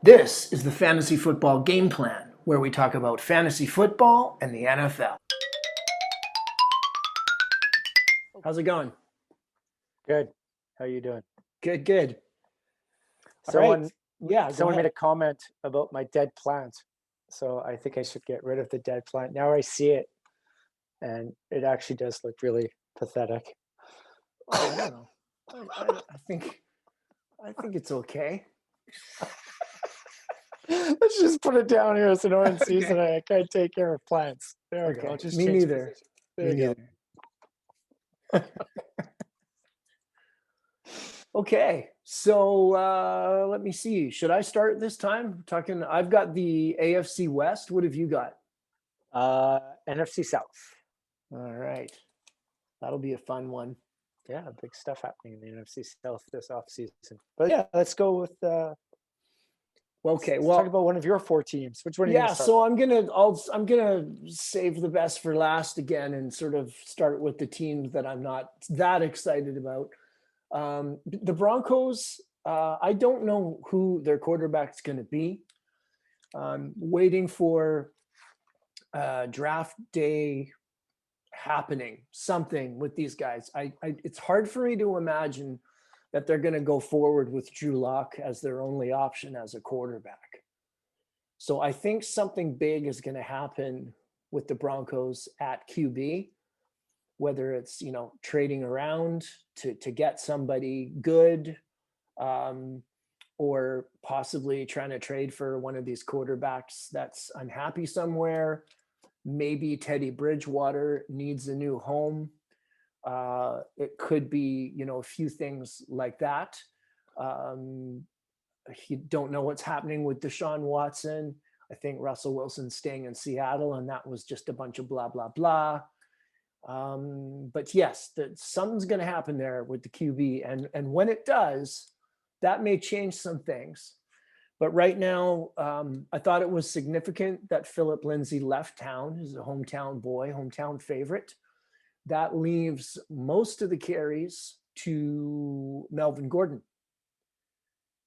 This is the Fantasy Football Game Plan, where we talk about fantasy football and the NFL. How's it going? Good. How you doing? Good, good. All Someone, right. Yeah, go someone made a ahead. comment about my dead plant, so I think I should get rid of the dead plant. Now I see it, and it actually does look really pathetic. Oh, I don't know. I think it's okay. Let's just put it down here. It's an orange season. Okay. I can't take care of plants. There we go. Okay. I'll just Me change neither. position. There Me you neither. Okay. So let me see. Should I start this time? I've got the AFC West. What have you got? go. NFC South. All right. That'll be a fun one. Yeah, big stuff happening in the NFC South this offseason. But yeah, let's go with. Okay. Let's Well, talk about one of your four teams. Which one are you yeah, going to start so with? I'm gonna save the best for last again and sort of start with the teams that I'm not that excited about. The Broncos, I don't know who their quarterback's gonna be. Waiting for draft day happening, something with these guys. It's hard for me to imagine that they're gonna go forward with Drew Lock as their only option as a quarterback. So I think something big is going to happen with the Broncos at QB, whether it's, trading around to get somebody good, or possibly trying to trade for one of these quarterbacks that's unhappy somewhere. Maybe Teddy Bridgewater needs a new home. It could be, a few things like that. You don't know what's happening with Deshaun Watson. I think Russell Wilson's staying in Seattle, and that was just a bunch of blah, blah, blah. But yes, something's going to happen there with the QB. And when it does, that may change some things. But right now, I thought it was significant that Philip Lindsay left town. He's a hometown boy, hometown favorite. That leaves most of the carries to Melvin Gordon.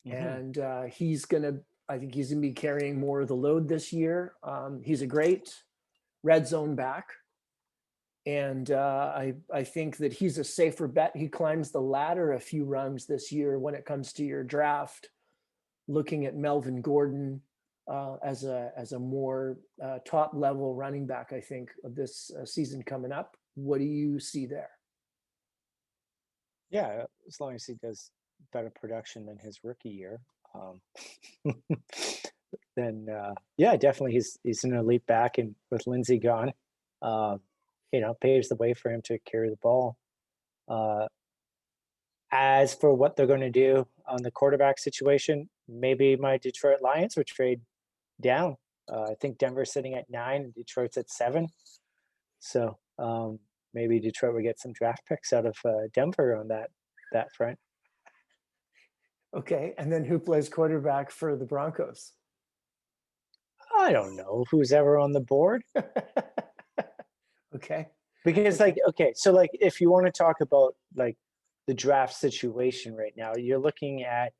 And I think he's going to be carrying more of the load this year. He's a great red zone back. And I think that he's a safer bet. He climbs the ladder a few rungs this year when it comes to your draft, looking at Melvin Gordon as a more top level running back, I think, of this season coming up. What do you see there? Yeah, as long as he does better production than his rookie year, then yeah, definitely he's an elite back, and with Lindsey gone, paves the way for him to carry the ball. As for what they're going to do on the quarterback situation, maybe my Detroit Lions would trade down. I think Denver's sitting at 9, and Detroit's at 7. So maybe Detroit would get some draft picks out of Denver on that front. Okay, and then who plays quarterback for the Broncos? I don't know who's ever on the board. Okay. Because so if you want to talk about like the draft situation right now, you're looking at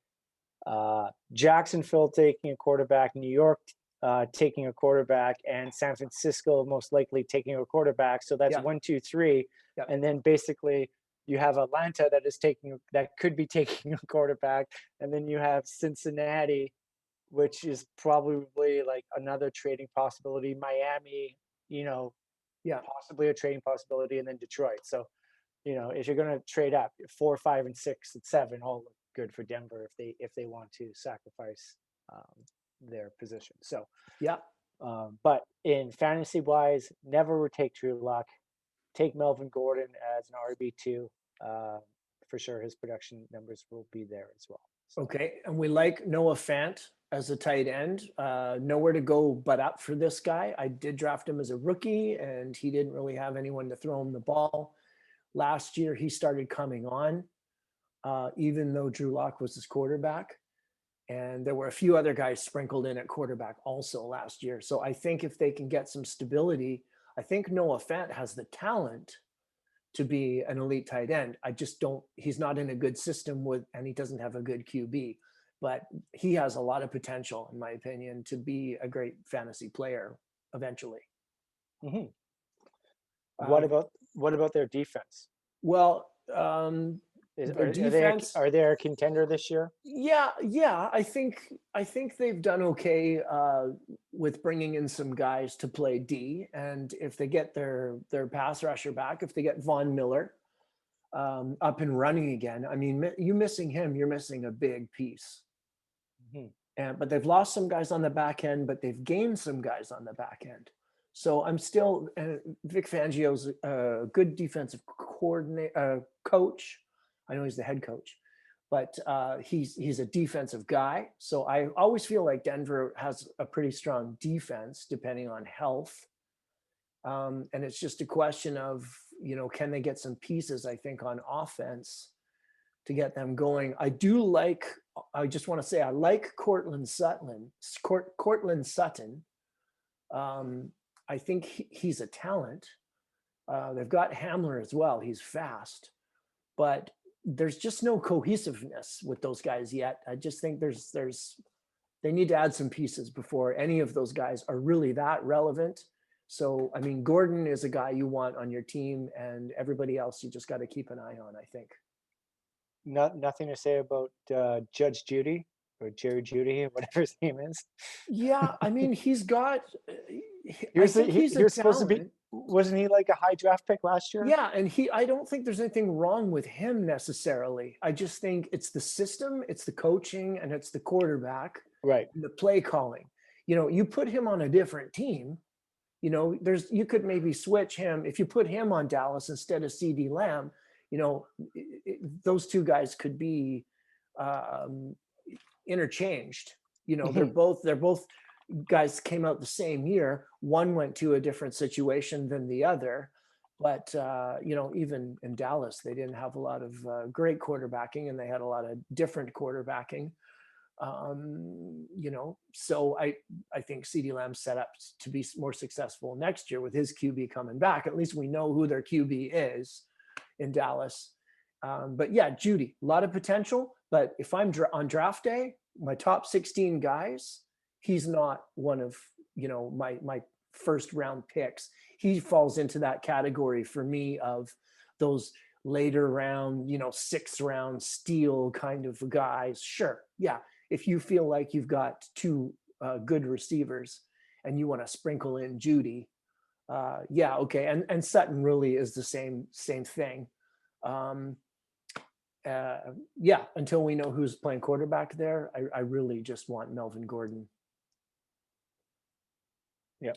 Jacksonville taking a quarterback, New York taking a quarterback, and San Francisco most likely taking a quarterback. So that's 1, 2, 3. Yep. And then basically you have Atlanta that could be taking a quarterback, and then you have Cincinnati, which is probably like another trading possibility. Miami, possibly a trading possibility, and then Detroit. So, if you're going to trade up, 4, 5, and 6, and 7 all look good for Denver if they want to sacrifice their position. So, yeah. But in fantasy wise, never would take Drew Lock. Take Melvin Gordon as an RB2. For sure, his production numbers will be there as well. So. Okay, and we like Noah Fant as a tight end. Nowhere to go but up for this guy. I did draft him as a rookie, and he didn't really have anyone to throw him the ball. Last year, he started coming on, even though Drew Lock was his quarterback. And there were a few other guys sprinkled in at quarterback also last year. So I think if they can get some stability, I think Noah Fant has the talent to be an elite tight end. I just don't, he's not in a good system and he doesn't have a good QB. but he has a lot of potential, in my opinion, to be a great fantasy player eventually. Hmm. Um, What about their defense? well, Is their defense, are they a contender this year? yeah, I think they've done okay with bringing in some guys to play D, and if they get their pass rusher back, if they get Von Miller up and running again, I mean, you missing him, you're missing a big piece. Hmm. But they've lost some guys on the back end, but they've gained some guys on the back end. So I'm still Vic Fangio's a good defensive coach. I know he's the head coach, but he's a defensive guy. So I always feel like Denver has a pretty strong defense, depending on health. And it's just a question of, can they get some pieces, I think, on offense to get them going. I just want to say, I like Courland Sutton. I think he's a talent. They've got Hamler as well. He's fast, but there's just no cohesiveness with those guys yet. I just think they need to add some pieces before any of those guys are really that relevant. So, I mean, Gordon is a guy you want on your team, and everybody else you just got to keep an eye on, I think. Nothing to say about Judge Judy or Jerry Judy, whatever his name is. Yeah, I mean, he's got. He I was think he's he a was supposed to be. talent. Wasn't he like a high draft pick last year? Yeah, and I don't think there's anything wrong with him necessarily. I just think it's the system, it's the coaching, and it's the quarterback, Right. and the play calling. You put him on a different team. You could maybe switch him if you put him on Dallas instead of CD Lamb. Those two guys could be interchanged. They're both guys came out the same year. One went to a different situation than the other, but even in Dallas, they didn't have a lot of great quarterbacking, and they had a lot of different quarterbacking. So I think CeeDee Lamb's set up to be more successful next year with his QB coming back. At least we know who their QB is in Dallas. But yeah, Judy, a lot of potential. But if I'm on draft day, my top 16 guys, he's not one of my first round picks. He falls into that category for me of those later round, 6th round steal kind of guys. Sure, yeah. If you feel like you've got two good receivers and you want to sprinkle in Judy, yeah, okay. And Sutton really is the same thing. Yeah, until we know who's playing quarterback there, I really just want Melvin Gordon. Yeah.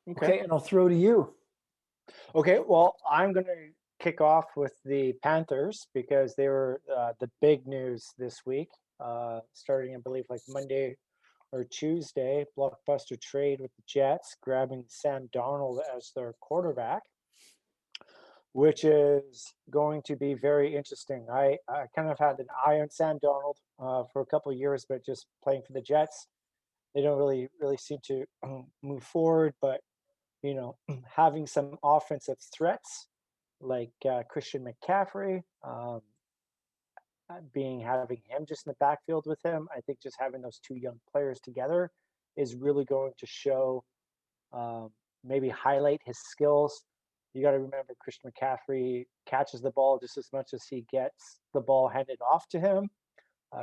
Okay, and I'll throw to you. Okay, well, I'm going to kick off with the Panthers because they were the big news this week, starting, I believe, like Monday or Tuesday. Blockbuster trade with the Jets, grabbing Sam Darnold as their quarterback, which is going to be very interesting. I kind of had an eye on Sam Darnold for a couple of years, but just playing for the Jets, they don't really seem to move forward. But having some offensive threats like Christian McCaffrey, having him just in the backfield with him, I think just having those two young players together is really going to show, maybe highlight his skills. You got to remember Christian McCaffrey catches the ball just as much as he gets the ball handed off to him.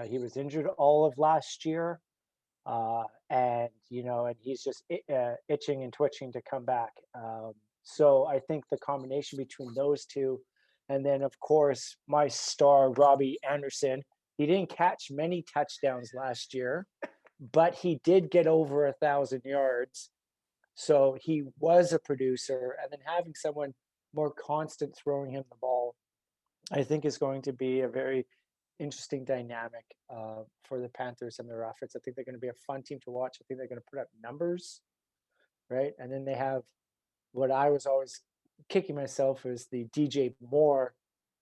He was injured all of last year. And he's just itching and twitching to come back. So I think the combination between those two, and then of course my star Robbie Anderson, he didn't catch many touchdowns last year, but he did get over 1,000 yards. So he was a producer, and then having someone more constant throwing him the ball, I think is going to be a very interesting dynamic for the Panthers and their efforts. I think they're going to be a fun team to watch. I think they're going to put up numbers, right? And then they have what I was always kicking myself is the DJ Moore,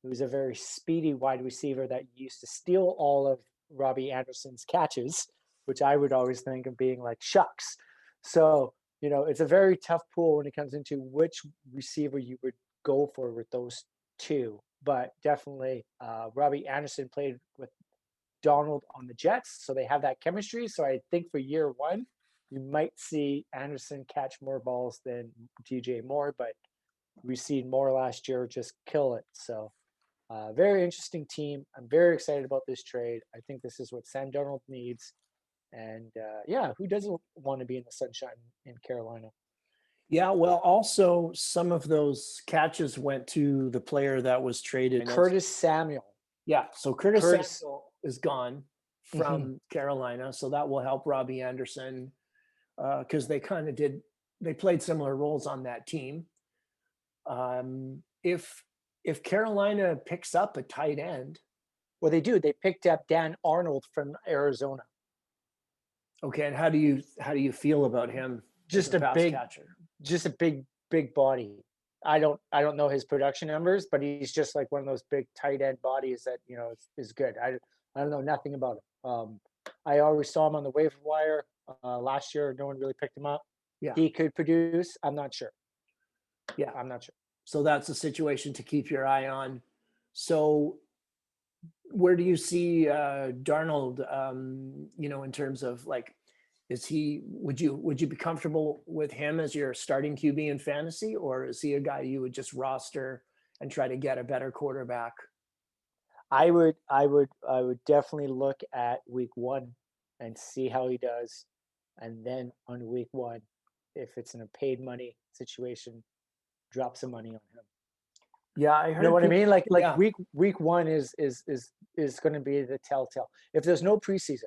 who's a very speedy wide receiver that used to steal all of Robbie Anderson's catches, which I would always think of being like shucks. So, it's a very tough pool when it comes into which receiver you would go for with those two. But definitely, Robbie Anderson played with Donald on the Jets, so they have that chemistry. So I think for year one, you might see Anderson catch more balls than DJ Moore, but we've seen Moore last year just kill it. So very interesting team. I'm very excited about this trade. I think this is what Sam Darnold needs. And yeah, who doesn't want to be in the sunshine in Carolina? Yeah, well, also some of those catches went to the player that was traded. Curtis Samuel. Yeah, so Curtis Curtis- Samuel is gone from Carolina, so that will help Robbie Anderson because they kind of they played similar roles on that team. If Carolina picks up a tight end, Well, they do. They picked up Dan Arnold from Arizona. okay, and how do you feel about him? Just as a pass big catcher. Just a big body. I don't know his production numbers, but he's just like one of those big tight end bodies that is good. I don't know nothing about him. I always saw him on the waiver wire last year. No one really picked him up. Yeah. He could produce. I'm not sure. Yeah, I'm not sure. So that's a situation to keep your eye on. So where do you see Darnold, in terms of like, would you be comfortable with him as your starting QB in fantasy, or is he a guy you would just roster and try to get a better quarterback? I would definitely look at week one and see how he does. And then on week one, if it's in a paid money situation, drop some money on him. Yeah, I heard. You know what I mean? Like yeah. week one is going to be the telltale. If there's no preseason,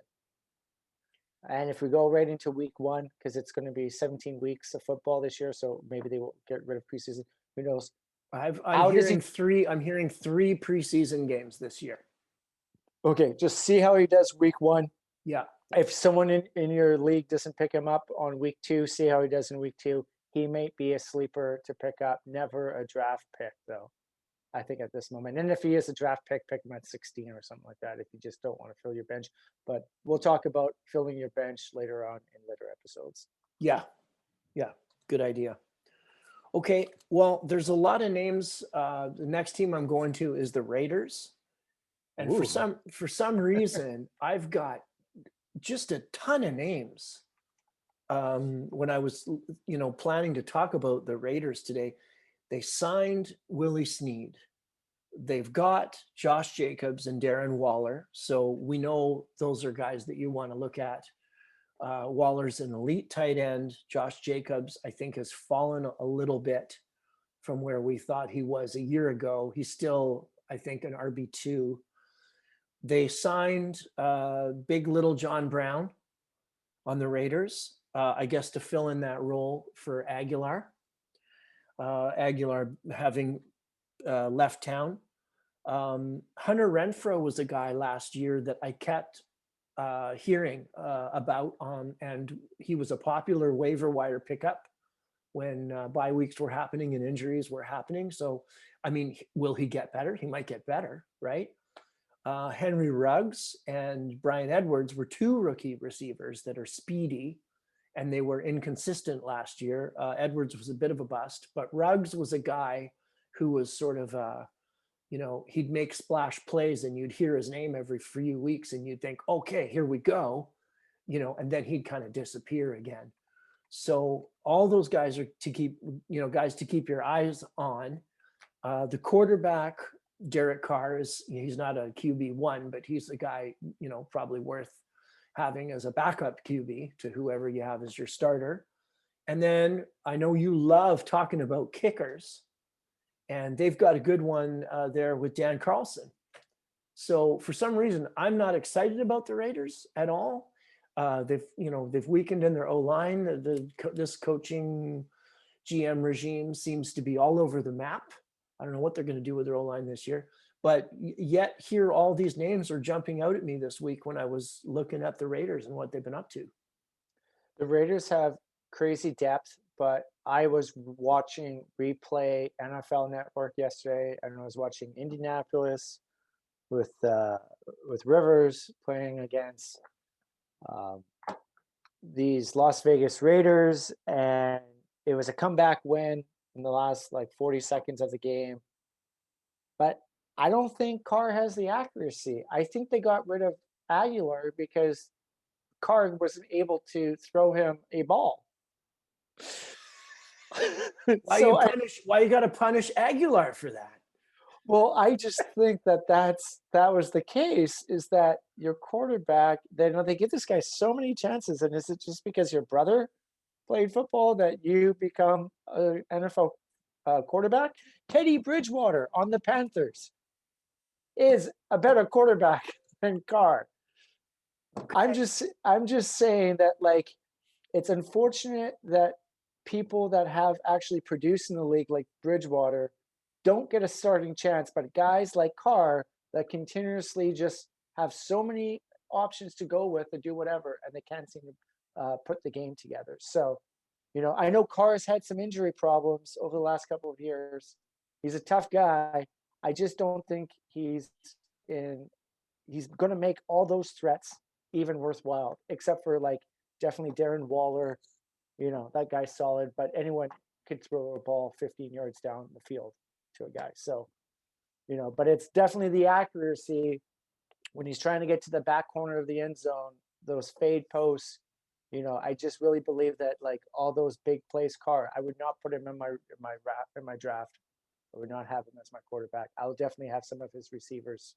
and if we go right into week one, because it's going to be 17 weeks of football this year, so maybe they will get rid of preseason. Who knows? I'm hearing three preseason games this year. Okay, just see how he does week one. Yeah. If someone in your league doesn't pick him up on week two, see how he does in week two. He might be a sleeper to pick up. Never a draft pick, though, I think, at this moment. And if he is a draft pick him at 16 or something like that if you just don't want to fill your bench. But we'll talk about filling your bench later on in later episodes. Yeah. Good idea. Okay, well, there's a lot of names. The next team I'm going to is the Raiders. And Ooh. for some reason, I've got just a ton of names. When I was, planning to talk about the Raiders today, they signed Willie Snead. They've got Josh Jacobs and Darren Waller. So we know those are guys that you want to look at. Waller's an elite tight end. Josh Jacobs, I think, has fallen a little bit from where we thought he was a year ago. He's still, I think, an RB2. They signed Big Little John Brown on the Raiders, I guess, to fill in that role for Aguilar. Aguilar having left town. Hunter Renfrow was a guy last year that I kept hearing about, and he was a popular waiver wire pickup when bye weeks were happening and injuries were happening. So, I mean, will he get better? He might get better, right? Henry Ruggs and Brian Edwards were two rookie receivers that are speedy, and they were inconsistent last year. Edwards was a bit of a bust, but Ruggs was a guy who was sort of, he'd make splash plays and you'd hear his name every few weeks and you'd think, okay, here we go, and then he'd kind of disappear again. So all those guys are to keep, guys to keep your eyes on. The quarterback, Derek Carr, he's not a QB1, but he's a guy, probably worth having as a backup QB to whoever you have as your starter. And then I know you love talking about kickers, and they've got a good one there with Dan Carlson. So for some reason, I'm not excited about the Raiders at all. They've weakened in their O-line. This coaching GM regime seems to be all over the map. I don't know what they're going to do with their O-line this year, but yet here all these names are jumping out at me this week when I was looking at the Raiders and what they've been up to. The Raiders have crazy depth, but I was watching replay NFL Network yesterday, and I was watching Indianapolis with Rivers playing against these Las Vegas Raiders, and it was a comeback win in the last 40 seconds of the game. But I don't think Carr has the accuracy. I think they got rid of Aguilar because Carr wasn't able to throw him a ball. So Why you got to punish Aguilar for that? well, I just think that was the case. Is that your quarterback? They give this guy so many chances, and is it just because your brother played football that you become an NFL quarterback? Teddy Bridgewater on the Panthers is a better quarterback than Carr. I'm just saying that, like, it's unfortunate that people that have actually produced in the league, like Bridgewater, don't get a starting chance, but guys like Carr that continuously just have so many options to go with and do whatever, and they can't seem to put the game together. So, I know Carr's had some injury problems over the last couple of years. He's a tough guy. I just don't think he's going to make all those threats even worthwhile, except for like definitely Darren Waller. That guy's solid, but anyone could throw a ball 15 yards down the field to a guy. So, but it's definitely the accuracy when he's trying to get to the back corner of the end zone, those fade posts. I just really believe that, like, all those big plays, Carr, I would not put him in my draft. I would not have him as my quarterback. I'll definitely have some of his receivers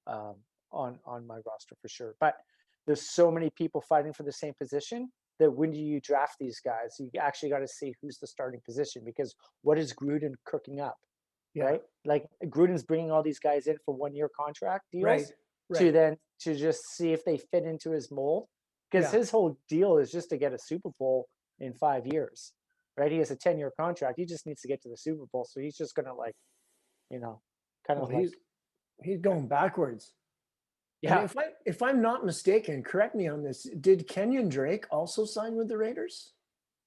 on my roster for sure. But there's so many people fighting for the same position that when do you draft these guys? You actually got to see who's the starting position, because what is Gruden cooking up, right? Like, Gruden's bringing all these guys in for 1-year contract deals to just see if they fit into his mold, because his whole deal is just to get a Super Bowl in 5 years, right? He has a 10-year contract. He just needs to get to the Super Bowl. So he's just going to he's going backwards. Yeah. And if I'm not mistaken, correct me on this, did Kenyon Drake also sign with the Raiders?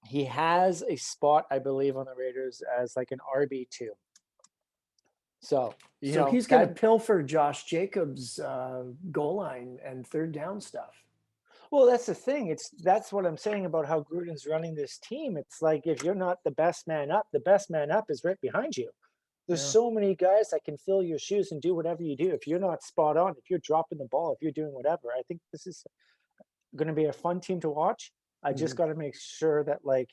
He has a spot, I believe, on the Raiders as like an RB2. So he's going to pilfer Josh Jacobs' goal line and third down stuff. Well, that's the thing. That's what I'm saying about how Gruden's running this team. It's like, if you're not the best man up is right behind you. There's so many guys that can fill your shoes and do whatever you do. If you're not spot on, if you're dropping the ball, if you're doing whatever, I think this is going to be a fun team to watch. I just got to make sure that, like,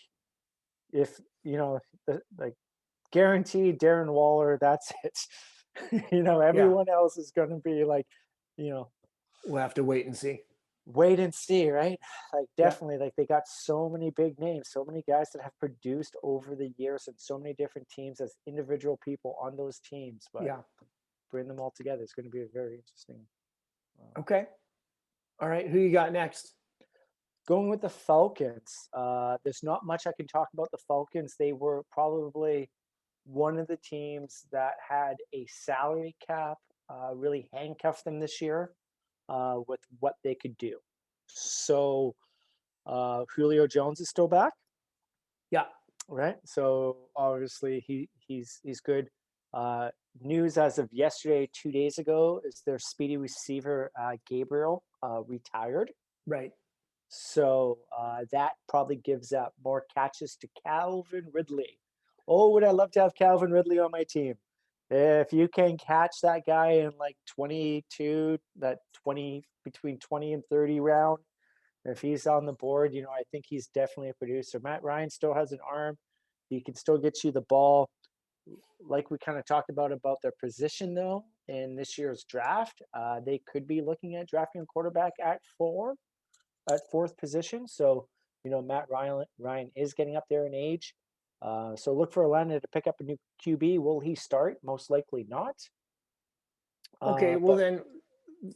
if like, guaranteed Darren Waller, that's it. Everyone else is going to be like, we'll have to wait and see. Wait and see, right? Like, definitely, like, they got so many big names, so many guys that have produced over the years and so many different teams as individual people on those teams. But bring them all together, it's going to be a very interesting. Okay. All right. Who you got next? Going with the Falcons. There's not much I can talk about the Falcons. They were probably one of the teams that had a salary cap really handcuffed them this year with what they could do. So Julio Jones is still back. Yeah. Right. So obviously he's good. News as of yesterday, 2 days ago, is their speedy receiver Gabriel retired. Right. So that probably gives up more catches to Calvin Ridley. Oh, would I love to have Calvin Ridley on my team? If you can catch that guy in like 22, between 20 and 30 round, if he's on the board, I think he's definitely a producer. Matt Ryan still has an arm. He can still get you the ball. Like we kind of talked about their position, though, in this year's draft, they could be looking at drafting a quarterback at fourth position. So, Matt Ryan is getting up there in age. So look for Allan to pick up a new QB. Will he start? Most likely not. Okay, then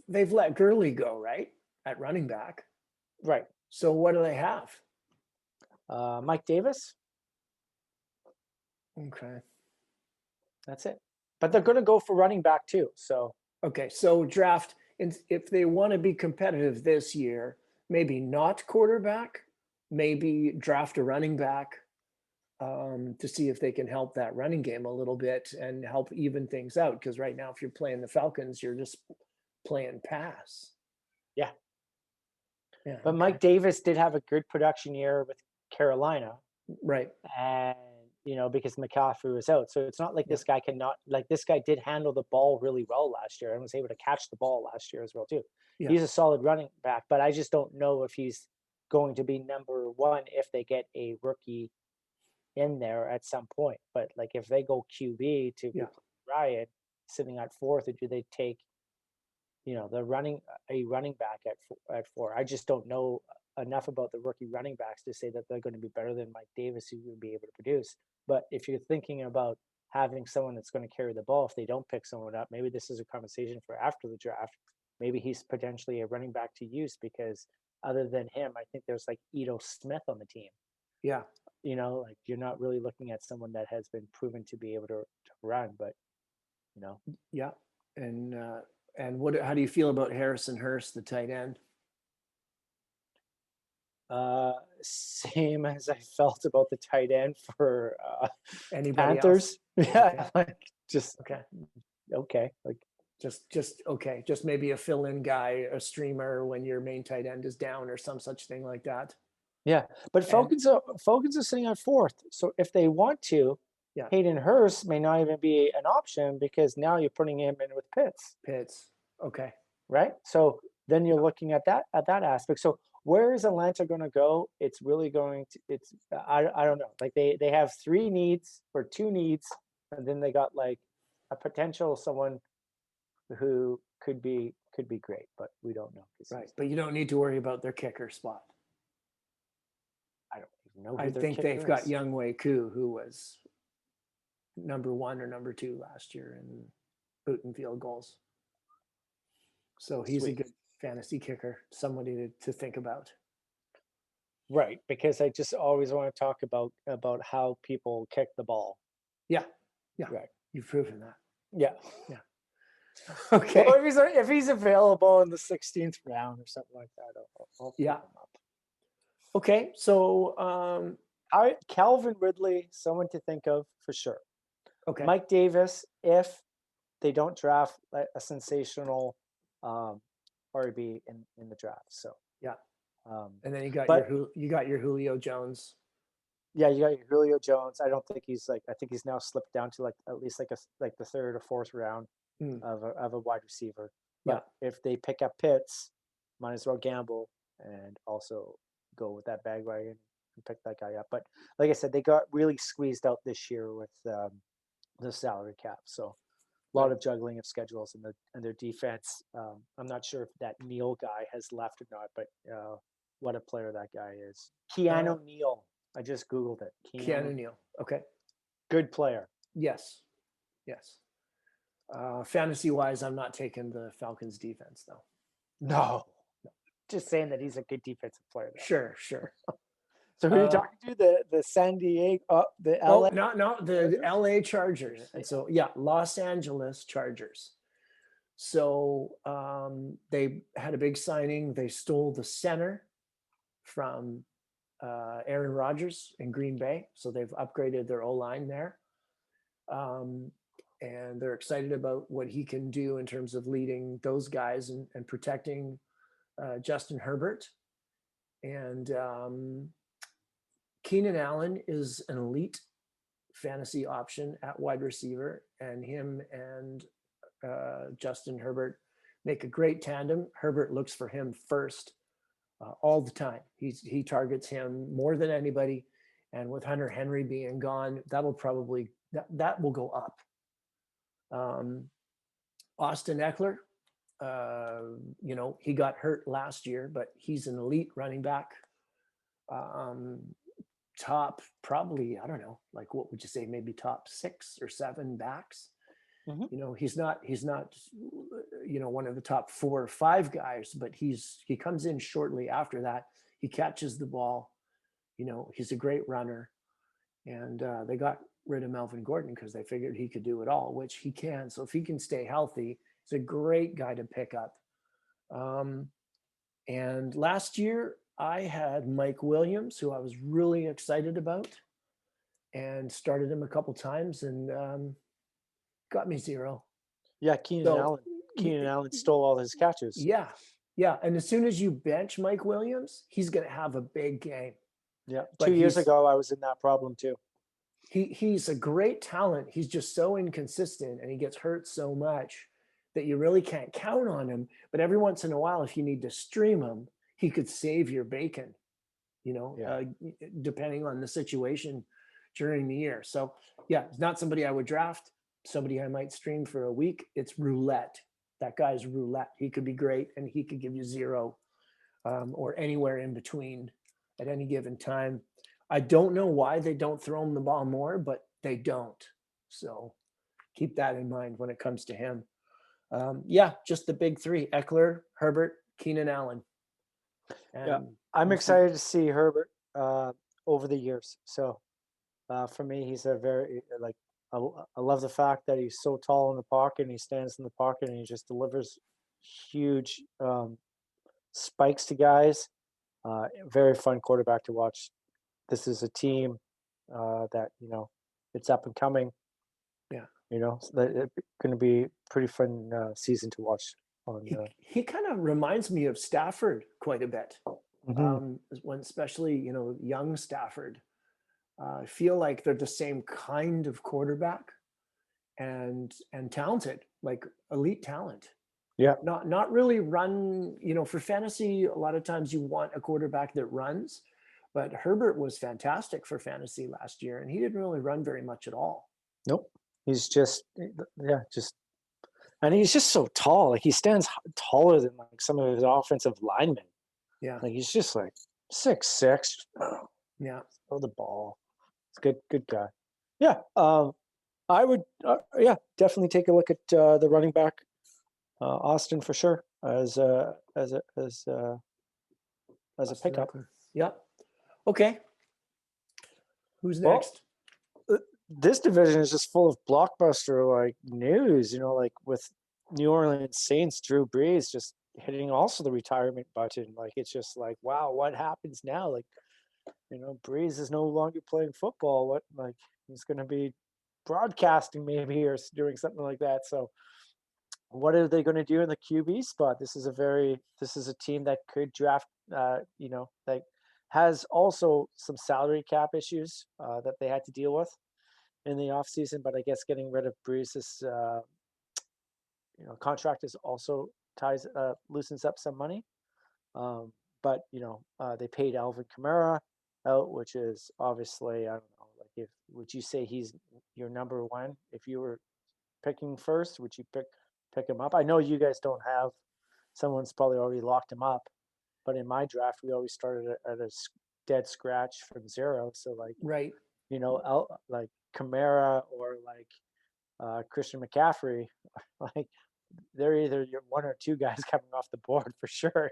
they've let Gurley go, right? At running back. Right. So what do they have? Mike Davis. Okay. That's it. But they're going to go for running back too. So. Okay, so draft, if they want to be competitive this year, maybe not quarterback, maybe draft a running back to see if they can help that running game a little bit and help even things out. Because right now, if you're playing the Falcons, you're just playing pass. Yeah. Yeah. But Mike Davis did have a good production year with Carolina. Right. And because McCaffrey was out. So it's not like this guy this guy did handle the ball really well last year and was able to catch the ball last year as well too. Yeah. He's a solid running back, but I just don't know if he's going to be number one if they get a rookie in there at some point. But like if they go QB to Ryan sitting at fourth, or do they take a running back at four? I just don't know enough about the rookie running backs to say that they're going to be better than Mike Davis, who would be able to produce. But if you're thinking about having someone that's going to carry the ball, if they don't pick someone up, maybe this is a conversation for after the draft. Maybe he's potentially a running back to use, because other than him, I think there's like Ito Smith on the team. Yeah. Like you're not really looking at someone that has been proven to be able to run, but Yeah. And how do you feel about Harrison Hurst, the tight end? Same as I felt about the tight end for Anybody Panthers. else? Yeah, like just okay. like just okay. Just maybe a fill-in guy, a streamer when your main tight end is down or some such thing like that. Yeah, but Falcons are sitting at fourth. So if they want to, Hayden Hurst may not even be an option, because now you're putting him in with Pitts. Okay. Right. So then you're looking at that aspect. So where is Atlanta going to go? It's really going to. I don't know. Like they have two needs, and then they got like a potential someone who could be great, but we don't know. Right. But you don't need to worry about their kicker spot. I don't even know. I think they've got Younghoe Koo, who was number 1 or number 2 last year in booting field goals. So he's a good fantasy kicker, somebody to think about. Right, because I just always want to talk about how people kick the ball. Yeah. Right. You've proven that. Yeah. Okay. Well, if he's available in the 16th round or something like that, I'll pick him up. Okay, so Calvin Ridley, someone to think of for sure. Okay. Mike Davis, if they don't draft a sensational RB in the draft. So and then you got your Julio Jones. Yeah, you got your Julio Jones. I don't think he's I think he's now slipped down to at least the third or fourth round of a wide receiver. But if they pick up Pitts, might as well gamble and also go with that bandwagon and pick that guy up. But like I said, they got really squeezed out this year with the salary cap. So a lot of juggling of schedules and their defense. I'm not sure if that Neal guy has left or not, but what a player that guy is. Keanu Neal. I just Googled it. Keanu Neal. Okay. Good player. Yes. Fantasy-wise, I'm not taking the Falcons defense, though. No. Just saying that he's a good defensive player. Though. Sure. So who are you talking to? The San Diego, the LA? No, the LA Chargers. And so, Los Angeles Chargers. So they had a big signing. They stole the center from Aaron Rodgers in Green Bay. So they've upgraded their O-line there. And they're excited about what he can do in terms of leading those guys and protecting Justin Herbert. And Keenan Allan is an elite fantasy option at wide receiver, and him and Justin Herbert make a great tandem. Herbert looks for him first all the time. He targets him more than anybody, and with Hunter Henry being gone, that will go up. Austin Eckler, he got hurt last year, but he's an elite running back. Top, probably, I don't know, like what would you say, maybe top 6 or 7 backs. Mm-hmm. He's not one of the top 4 or 5 guys, but he comes in shortly after that. He catches the ball. He's a great runner, and they got rid of Melvin Gordon because they figured he could do it all, which he can. So if he can stay healthy, he's a great guy to pick up. And last year I had Mike Williams, who I was really excited about, and started him a couple times, and got me 0. Yeah, Keenan Allen stole all his catches. Yeah. And as soon as you bench Mike Williams, he's going to have a big game. Yeah, 2 years ago I was in that problem too. he's a great talent. He's just so inconsistent, and he gets hurt so much that you really can't count on him. But every once in a while, if you need to stream him, he could save your bacon, Yeah. depending on the situation during the year. So yeah, it's not somebody I would draft, somebody I might stream for a week. It's roulette. That guy's roulette. He could be great, and he could give you zero, or anywhere in between at any given time. I don't know why they don't throw him the ball more, but they don't. So keep that in mind when it comes to him. Yeah, just the big three: Eckler, Herbert, Keenan Allen. Yeah, And I'm we'll see. excited to see Herbert over the years. So for me, he's a very like I love the fact that he's so tall in the pocket and he stands in the pocket and he just delivers huge spikes to guys. Very fun quarterback to watch. This is a team that it's up and coming. Yeah. So it's going to be pretty fun season to watch. On He kind of reminds me of Stafford quite a bit. Mhm. When especially young Stafford. I feel like they're the same kind of quarterback, and talented, like elite talent. Yeah. Not really run. For fantasy, a lot of times you want a quarterback that runs, but Herbert was fantastic for fantasy last year, and he didn't really run very much at all. Nope. He's just and he's just so tall. Like he stands taller than like some of his offensive linemen. Yeah, Like he's just like 6'6". yeah. Throw the ball. It's good guy. Yeah. I would. Definitely take a look at the running back, Austin for sure as a Austin pickup. Eckler. Yeah. Okay. Who's Well, next? this division is just full of blockbuster like news. Like with New Orleans Saints, Drew Brees just hitting also the retirement button. Like it's just like, wow, what happens now? Like, Brees is no longer playing football. What, like, he's going to be broadcasting maybe or doing something like that. So, what are they going to do in the QB spot? This is a team that could draft. That has also some salary cap issues that they had to deal with in the offseason. But I guess getting rid of Brees' contract is also loosens up some money. But they paid Alvin Kamara out, which is obviously, I don't know, like would you say he's your number one if you were picking first? Would you pick him up? I know you guys don't have someone's probably already locked him up, but in my draft we always started at a dead scratch from zero. So like Right. like Kamara or like Christian McCaffrey, like they're either your one or two guys coming off the board for sure.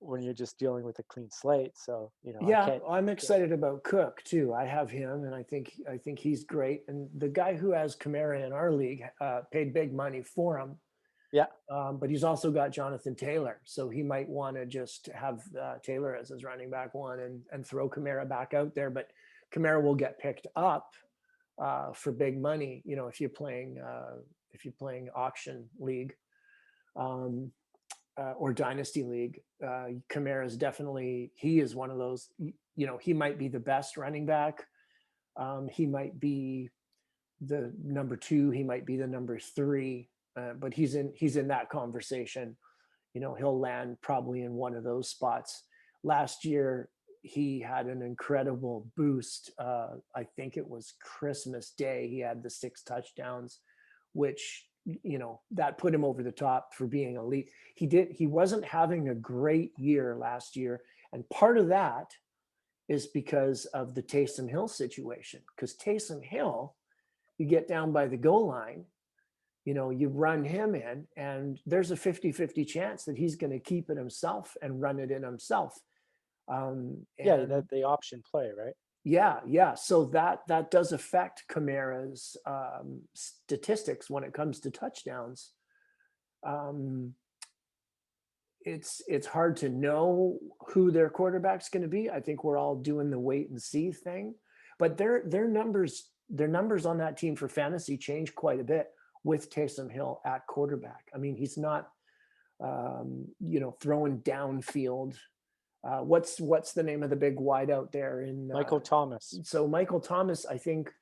When you're just dealing with a clean slate. So, I Yeah, can't. I'm excited about Cook too. I have him, and I think he's great. And the guy who has Kamara in our league paid big money for him, Yeah. but he's also got Jonathan Taylor, so he might want to just have Taylor as his running back one and throw Kamara back out there. But Kamara will get picked up for big money, if you're playing auction league. Or dynasty league, Kamara is definitely, he is one of those, he might be the best running back. He might be the number two. He might be the number three, but he's in that conversation. He'll land probably in one of those spots. Last year, he had an incredible boost. I think it was Christmas Day. He had the 6 touchdowns, which that put him over the top for being elite. He wasn't having a great year last year, and part of that is because of the Taysom Hill situation. Because Taysom Hill, you get down by the goal line, you run him in, and there's a 50-50 chance that he's going to keep it himself and run it in himself. The option play, right? Yeah. So that does affect Kamara's statistics when it comes to touchdowns. It's hard to know who their quarterback's going to be. I think we're all doing the wait and see thing, but their numbers on that team for fantasy change quite a bit with Taysom Hill at quarterback. I mean, he's not throwing downfield What's the name of the big wide out there in Michael Thomas. So Michael Thomas, I think,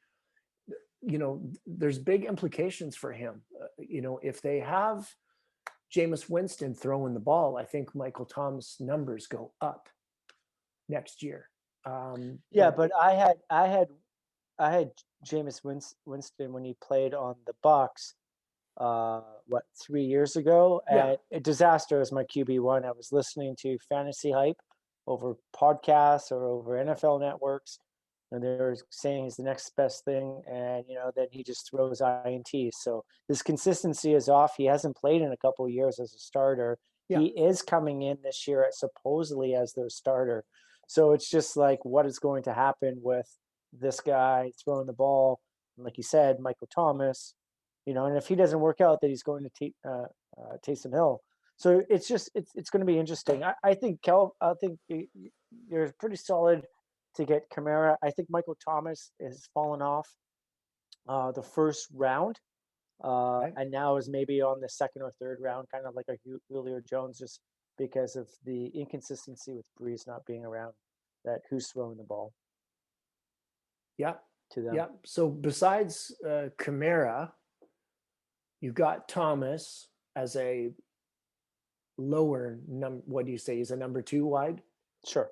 there's big implications for him. If they have Jameis Winston throwing the ball, I think Michael Thomas numbers go up next year. But I had Jameis Winston when he played on the Bucks. 3 years ago? Yeah. A disaster as my QB1. I was listening to Fantasy Hype over podcasts or over NFL networks, and they were saying he's the next best thing, and then he just throws INTs. So his consistency is off. He hasn't played in a couple of years as a starter. Yeah. He is coming in this year supposedly as their starter. So it's just like, what is going to happen with this guy throwing the ball? And like you said, Michael Thomas, and if he doesn't work out, then he's going to Taysom Hill. So it's going to be interesting. I think you're pretty solid to get Kamara. I think Michael Thomas has fallen off the first round, and now is maybe on the second or third round, kind of like a Julio Jones, just because of the inconsistency with Breeze not being around. That who's throwing the ball? Yeah, to them. Yeah. So besides Kamara, you've got Thomas as a lower number. What do you say? He's a number 2 wide? Sure.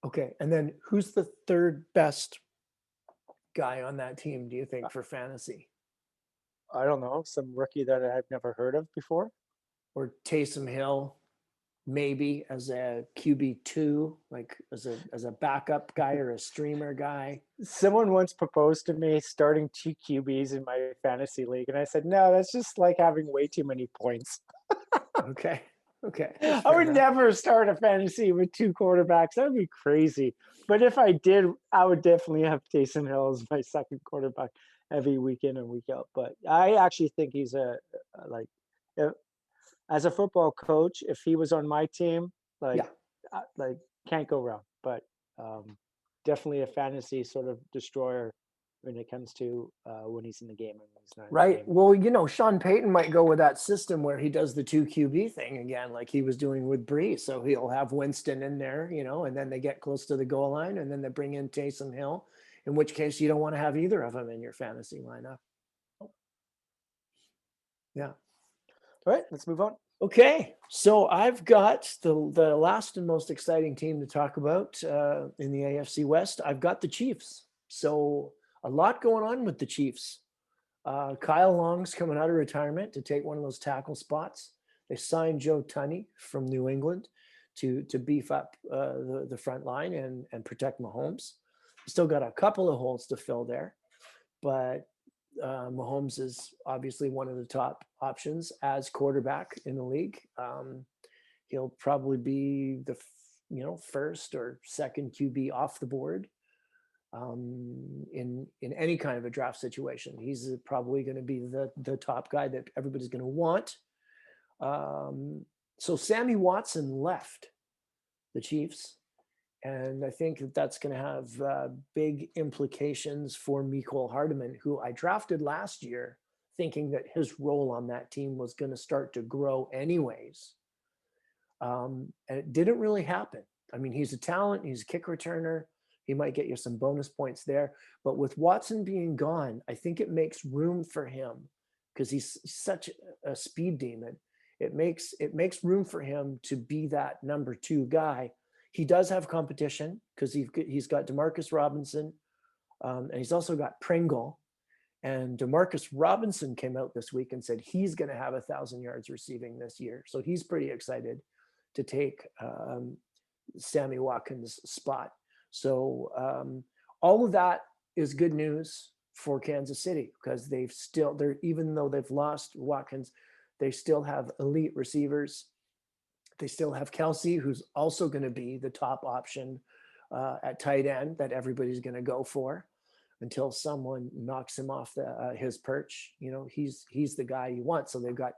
Okay. And then who's the third best guy on that team, do you think, for fantasy? I don't know. Some rookie that I've never heard of before. Or Taysom Hill, maybe as a QB2, like as a backup guy or a streamer guy. Someone once proposed to me starting 2 QBs in my fantasy league, and I said, no, that's just like having way too many points. Okay. I would never start a fantasy with 2 quarterbacks. That would be crazy. But if I did, I would definitely have Taysom Hill as my second quarterback every week in and week out. But I actually think he's as a football coach, if he was on my team, can't go wrong. But definitely a fantasy sort of destroyer when it comes to when he's in the game and when he's not. Right. Well, Sean Payton might go with that system where he does the 2 QB thing again, like he was doing with Breeze. So he'll have Winston in there, and then they get close to the goal line, and then they bring in Taysom Hill. In which case, you don't want to have either of them in your fantasy lineup. Yeah. All right, let's move on. Okay, so I've got the last and most exciting team to talk about in the AFC West. I've got the Chiefs. So a lot going on with the Chiefs. Kyle Long's coming out of retirement to take one of those tackle spots. They signed Joe Tunney from New England to beef up the front line and protect Mahomes. Still got a couple of holes to fill there, but Mahomes is obviously one of the top options as quarterback in the league. He'll probably be the first or second QB off the board in any kind of a draft situation. He's probably going to be the top guy that everybody's going to want. So Sammy Watson left the Chiefs, and I think that's going to have big implications for Mecole Hardman, who I drafted last year, thinking that his role on that team was going to start to grow anyways. And it didn't really happen. I mean, he's a talent. He's a kick returner. He might get you some bonus points there. But with Watson being gone, I think it makes room for him because he's such a speed demon. It makes room for him to be that number 2 guy. He does have competition because he's got Demarcus Robinson, and he's also got Pringle. And Demarcus Robinson came out this week and said he's going to have 1,000 yards receiving this year. So he's pretty excited to take Sammy Watkins' spot. So all of that is good news for Kansas City because even though they've lost Watkins, they still have elite receivers. They still have Kelsey, who's also going to be the top option at tight end that everybody's going to go for until someone knocks him off his perch. He's the guy you want. So they've got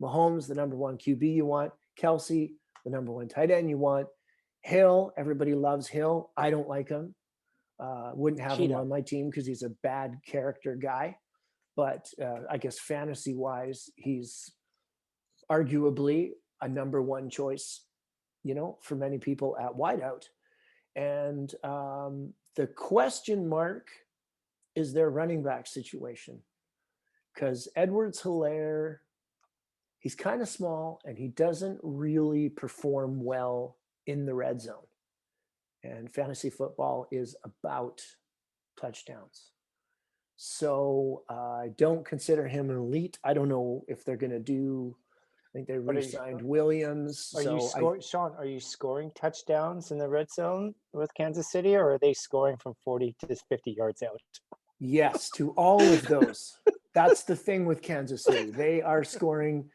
Mahomes, the number 1 QB you want, Kelsey, the number 1 tight end you want, Hill. Everybody loves Hill. I don't like him. Wouldn't have him on my team because he's a bad character guy. But I guess fantasy-wise, he's arguably a number 1 choice, for many people at wideout. And the question mark is their running back situation, because Edwards-Helaire, he's kind of small and he doesn't really perform well in the red zone. And fantasy football is about touchdowns. So I don't consider him an elite. I don't know if they're going to do. I think they re-signed Williams. Are you scoring, Sean? Are you scoring touchdowns in the red zone with Kansas City, or are they scoring from 40 to 50 yards out? Yes, to all of those. That's the thing with Kansas City. They are scoring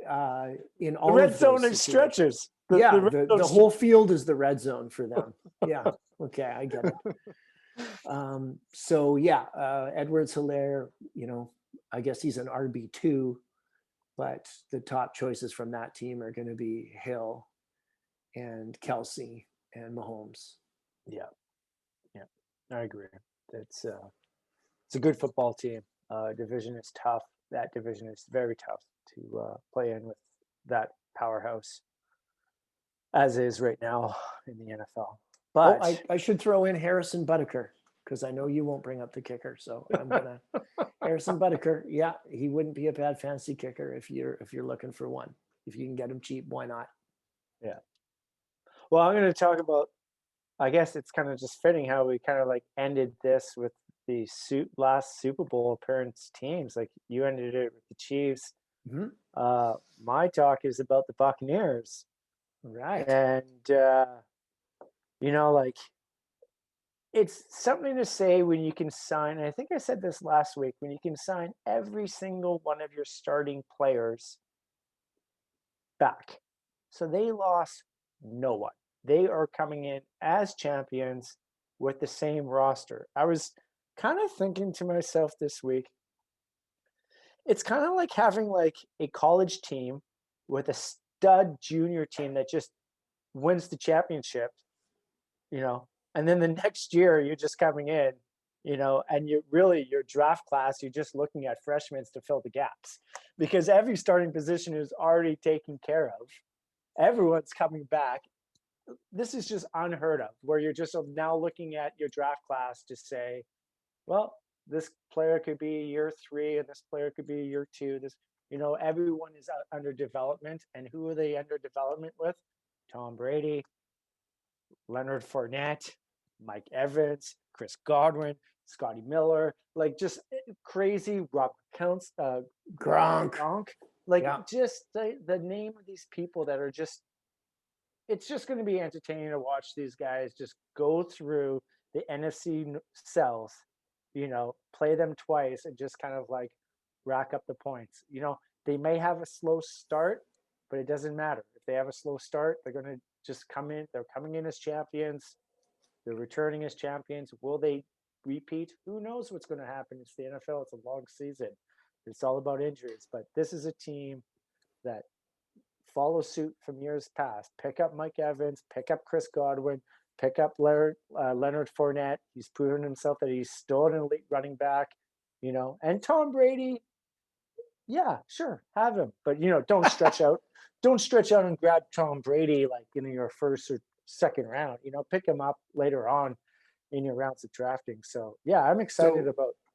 in all the red of zone those stretches. The whole field is the red zone for them. Yeah. Okay, I get it. So yeah, Edwards-Helaire, I guess he's an RB2, but the top choices from that team are going to be Hill and Kelsey and Mahomes. Yeah, I agree. It's a good football team. Division is tough. That division is very tough to play in with that powerhouse, as is right now in the NFL. But I should throw in Harrison Butker, because I know you won't bring up the kicker. So I'm gonna Harrison Butker. Yeah, he wouldn't be a bad fantasy kicker if you're looking for one. If you can get him cheap, why not? Yeah. Well, I'm going to talk about. I guess it's kind of just fitting how we kind of like ended this with the last Super Bowl appearance teams. Like you ended it with the Chiefs. Mm-hmm. My talk is about the Buccaneers. Right. And like it's something to say when you can sign. And I think I said this last week, when you can sign every single one of your starting players back. So they lost no one. They are coming in as champions with the same roster. I was kind of thinking to myself this week, it's kind of like having like a college team with a stud junior team that just wins the championship, and then the next year you're just coming in, and your draft class, you're just looking at freshmen to fill the gaps, because every starting position is already taken care of. Everyone's coming back. This is just unheard of, where you're just now looking at your draft class to say, well, this player could be year 3 and this player could be year 2. Everyone is under development. And who are they under development with? Tom Brady, Leonard Fournette, Mike Evans, Chris Godwin, Scotty Miller, like just crazy. Rob Gronk. Just the name of these people that are just, it's just going to be entertaining to watch these guys just go through the NFC cells, play them twice and just kind of like rack up the points. They may have a slow start, but it doesn't matter. If they have a slow start, they're going to just come in. They're coming in as champions. They're returning as champions. Will they repeat? Who knows what's going to happen? It's the NFL. It's a long season. It's all about injuries. But this is a team that follows suit from years past. Pick up Mike Evans. Pick up Chris Godwin. Pick up Leonard Fournette. He's proven himself that he's still an elite running back. And Tom Brady. Yeah, sure, have him. But don't stretch out. Don't stretch out and grab Tom Brady like in your first or second round. Pick him up later on in your rounds of drafting. So yeah, I'm excited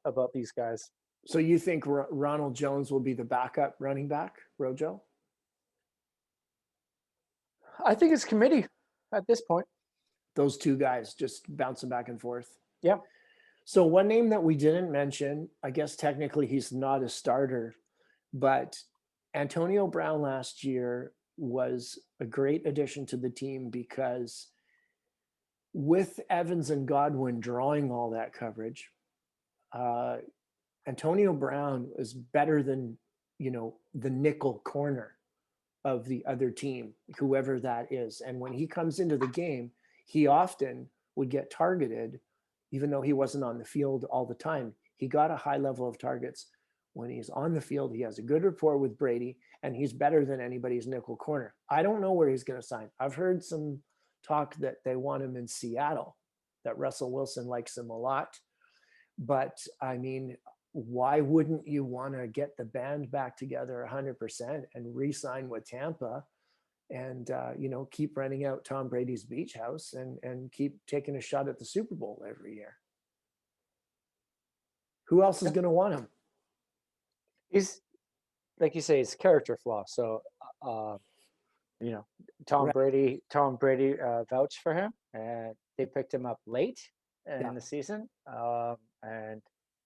about these guys. So you think Ronald Jones will be the backup running back, Rojo? I think it's committee at this point. Those two guys just bouncing back and forth. Yeah. So one name that we didn't mention, I guess technically he's not a starter, but Antonio Brown last year was a great addition to the team, because with Evans and Godwin drawing all that coverage, Antonio Brown is better than, the nickel corner of the other team, whoever that is. And when he comes into the game, he often would get targeted, even though he wasn't on the field all the time. He got a high level of targets. When he's on the field, he has a good rapport with Brady, and he's better than anybody's nickel corner. I don't know where he's going to sign. I've heard some talk that they want him in Seattle, that Russell Wilson likes him a lot. But I mean, why wouldn't you want to get the band back together 100% and re-sign with Tampa and keep renting out Tom Brady's beach house and keep taking a shot at the Super Bowl every year. Who else is Yeah. going to want him? He's, like you say, it's character flaw. So, Tom Right. Brady vouched for him, and they picked him up late in the season, and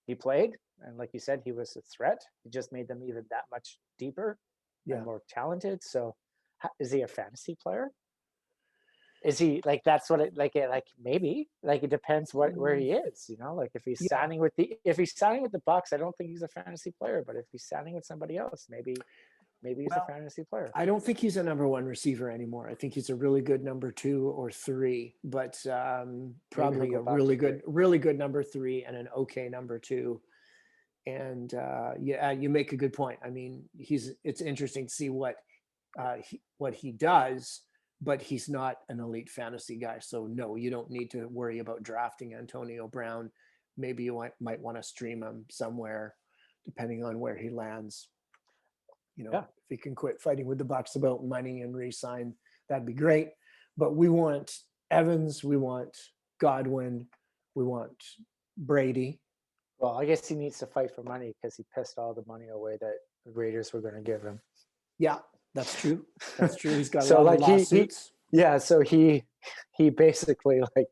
he played. And like you said, he was a threat. He just made them even that much deeper and more talented. So, is he a fantasy player? Is he like that's what it like? Maybe like it depends where he is. Like if he's signing with the Bucks, I don't think he's a fantasy player. But if he's signing with somebody else, maybe he's a fantasy player. I don't think he's a number one receiver anymore. I think he's a really good number 2 or 3, but probably a really good number 3 and an okay number 2. And you make a good point. I mean, it's interesting to see what he does, but he's not an elite fantasy guy. So no, you don't need to worry about drafting Antonio Brown. Maybe you might want to stream him somewhere, depending on where he lands. If he can quit fighting with the Bucks about money and re-sign, that'd be great. But we want Evans, we want Godwin, we want Brady. Well, I guess he needs to fight for money because he pissed all the money away that the Raiders were going to give him. Yeah, that's true. That's true. He's got a lot of lawsuits. So he basically, like,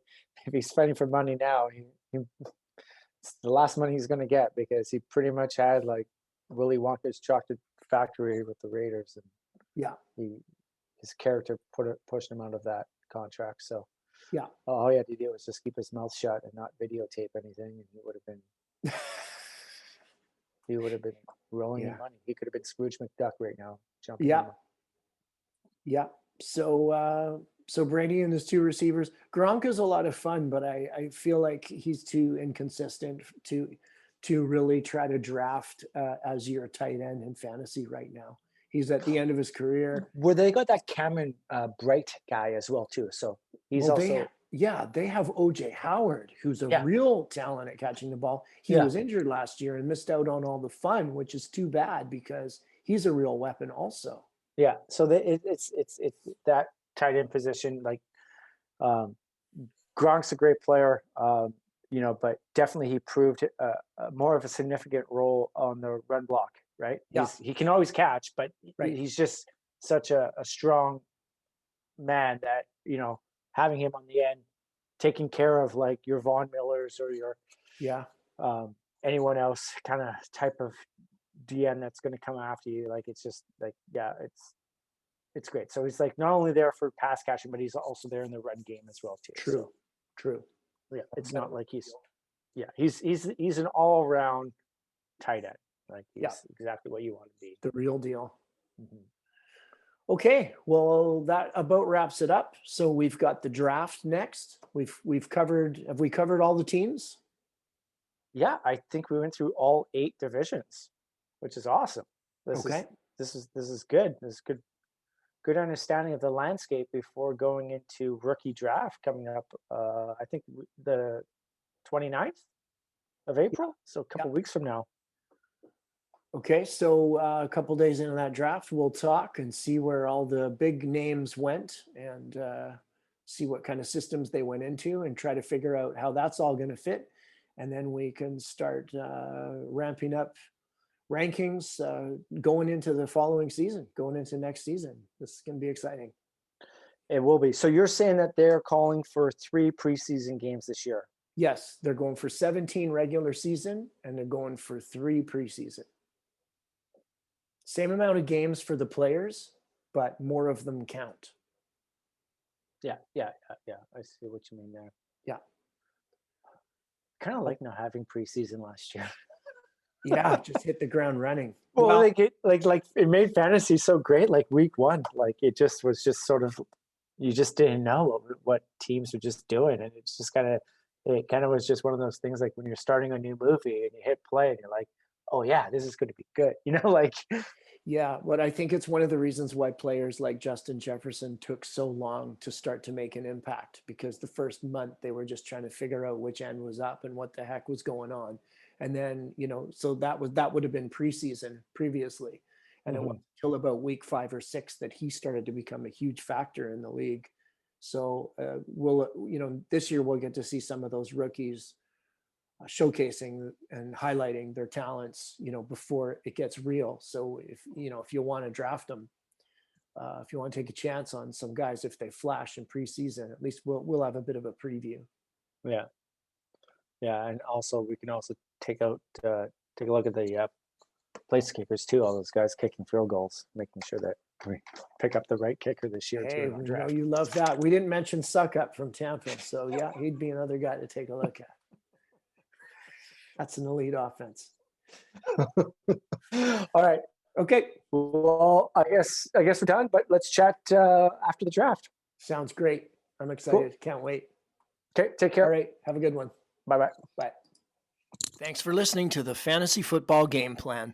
if he's fighting for money now, it's the last money he's going to get because he pretty much had like Willy Wonka's chocolate factory with the Raiders, and his character pushed him out of that contract. So all he had to do was just keep his mouth shut and not videotape anything, and he would have been rolling in money. He could have been Scrooge McDuck right now, jumping. So Brady and his 2 receivers. Gronk is a lot of fun, but I feel like he's too inconsistent to really try to draft as your tight end in fantasy right now. He's at the end of his career. Well, they got that Cameron Bright guy as well too. So he's they have OJ Howard, who's a real talent at catching the ball. He was injured last year and missed out on all the fun, which is too bad because he's a real weapon also. Yeah. So it's that tight end position. Like Gronk's a great player, but definitely he proved more of a significant role on the run block. Right. He can always catch, but he's just such a strong man that, having him on the end, taking care of like your Von Millers or your anyone else kind of type of DN that's going to come after you. Like, it's just like, it's great. So he's like not only there for pass catching, but he's also there in the run game as well too. True. Yeah. It's not like he's an all around tight end. Like he's exactly what you want to be. The real deal. Mm-hmm. Okay, well, that about wraps it up. So we've got the draft next. Have we covered all the teams? Yeah, I think we went through all 8 divisions, which is awesome. This is good. This is good understanding of the landscape before going into rookie draft coming up. I think the 29th of April, so a couple weeks from now. Okay, so a couple days into that draft, we'll talk and see where all the big names went and see what kind of systems they went into and try to figure out how that's all going to fit. And then we can start ramping up rankings going into the following season, going into next season. This is going to be exciting. It will be. So you're saying that they're calling for 3 preseason games this year? Yes, they're going for 17 regular season and they're going for 3 preseason. Same amount of games for the players, but more of them count. Yeah. I see what you mean there. Yeah. Kind of like not having preseason last year. Yeah, just hit the ground running. Well, it made fantasy so great. Like week 1, like it just was just sort of, you just didn't know what teams were just doing, and it's just it was just one of those things like when you're starting a new movie and you hit play and you're like, oh yeah, this is going to be good. Yeah, but I think it's one of the reasons why players like Justin Jefferson took so long to start to make an impact, because the first month they were just trying to figure out which end was up and what the heck was going on. And then, so that would have been preseason previously. And it wasn't until about week 5 or 6 that he started to become a huge factor in the league. So this year we'll get to see some of those rookies showcasing and highlighting their talents, before it gets real. So if you want to draft them, if you want to take a chance on some guys, if they flash in preseason, at least we'll have a bit of a preview. Yeah. Yeah. And also we can also take a look at the place kickers too. All those guys kicking field goals, making sure that we pick up the right kicker this year Hey, too. we know you love that. We didn't mention Suckup from Tampa. So yeah, he'd be another guy to take a look at. That's an elite offense. All right. Okay. Well, I guess we're done, but let's chat after the draft. Sounds great. I'm excited. Can't wait. Okay. Take care. All right. Have a good one. Bye-bye. Bye. Thanks for listening to the Fantasy Football Game Plan.